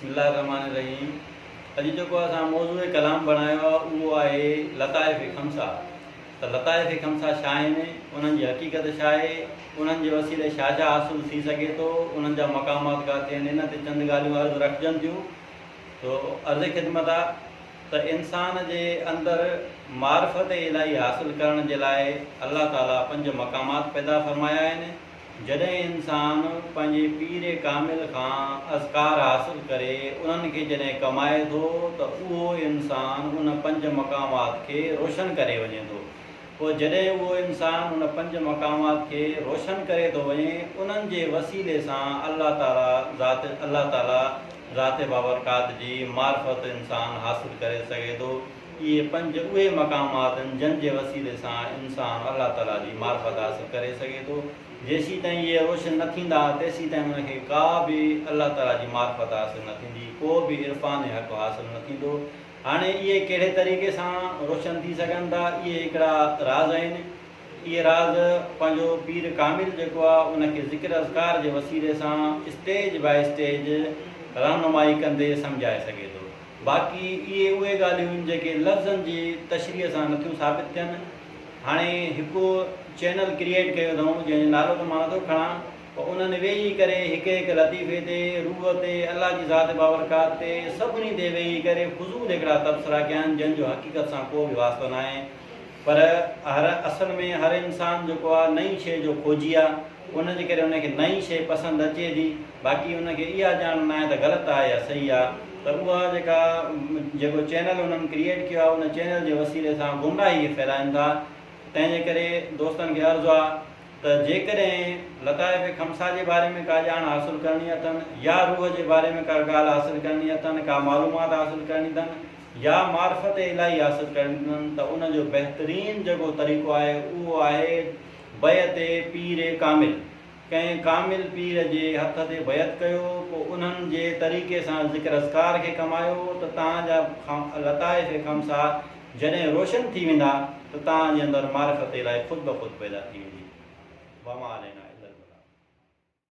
बिस्मिल्लाहिर्रहमानिर्रहीम। अॼु जेको असां मौज़ूअ कलाम बणायो आहे उहो आहे लताइफ़ ख़म्सा। त लताइफ़ ख़म्सा छा आहिनि, उन्हनि जी हक़ीक़त छा आहे, उन्हनि जे वसीले छा छा हासिलु थी सघे थो, उन्हनि जा मक़ामात किथे आहिनि, इन ते चंद ॻाल्हियूं अर्ज़ु रखजनि थियूं। तो अर्ज़ ख़िदमत आहे त इंसान जे अंदरि मारिफत इलाही हासिलु करण जे लाइ अल्लाह ताला 5 मक़ामात पैदा फ़रमाया आहिनि। जॾहिं इंसान पंहिंजे पीर कामिल खां अज़कार हासिलु करे उन्हनि खे जॾहिं कमाए थो त उहो इंसान उन 5 मक़ामात खे रोशन करे वञे थो। पोइ जॾहिं उहो इंसान उन 5 मक़ामात खे रोशन करे थो वञे, उन्हनि जे वसीले सां अल्लाह ताला ज़ात बाबरकात जी मारिफत इंसान हासिलु करे सघे थो। इहे 5 उहे मक़ामात आहिनि जिन जे वसीले सां इंसान अल्लाह ताला जी मारिफत हासिलु करे सघे थो। जेसीं ताईं इहे रोशन न थींदा तेसीं ताईं उनखे का बि अल्लाह ताला जी मारिफत हासिलु न थींदी, को बि इरफ़ान हक़ हासिलु न थींदो। हाणे इहे कहिड़े तरीक़े सां रोशन थी सघनि था, इहे हिकिड़ा राज़ आहिनि। इहे राज़ पंहिंजो पीर कामिल जेको आहे उनखे ज़िक्र अज़कार जे वसीले सां स्टेज बाय स्टेज रहनुमाई कंदे सम्झाए सघे थो। बाक़ी इहे उहे ॻाल्हियूं आहिनि जेके लफ़्ज़नि जी तशरीह सां नथियूं साबित थियनि। हाणे हिकु चैनल क्रिएट कयो अथऊं जंहिंजो नालो त मां नथो खणा, पर उन्हनि वेही करे हिकु लतीफ़े ते, रूह ते, अल्लाह जी ज़ात बाबरकात ते, सभिनी ते वेही करे फ़ुज़ूल हिकिड़ा तबसरा कया आहिनि जंहिंजो हक़ीक़त सां को बि वास्तो न आहे। पर असल में हर इंसान जेको आहे नई शइ जो खोजी आहे, उनजे करे उनखे नई शइ पसंदि अचे थी। बाक़ी उनखे इहा ॼाण न आहे त ग़लति आहे या सही आहे। त उहा जेको चैनल उन्हनि क्रिएट कयो आहे, उन चैनल जे वसीले सां गुमराही फैलाइनि था। तंहिंजे करे दोस्तनि खे अर्ज़ु आहे त जेकॾहिं लताइफ़ ख़म्सा जे बारे में का ॼाण हासिलु करणी अथनि, या रूह जे बारे में का ॻाल्हि हासिलु करणी अथनि, का मालूमात हासिलु करणी अथनि, या मारिफत इलाही हासिलु करणी अथनि, त उनजो बहितरीनु जेको तरीक़ो आहे उहो आहे बैत पीर कामिल। कंहिं कामिल पीर जे हथ ते बैत कयो, पोइ उन्हनि जे तरीक़े सां ज़िक्र अज़कार खे कमायो, त तव्हांजा लताइफ़ ख़म्सा जॾहिं रोशन थी वेंदा त तव्हांजे अंदरि मारिफत इलाही ख़ुदि ब ख़ुदि पैदा थी वेंदी।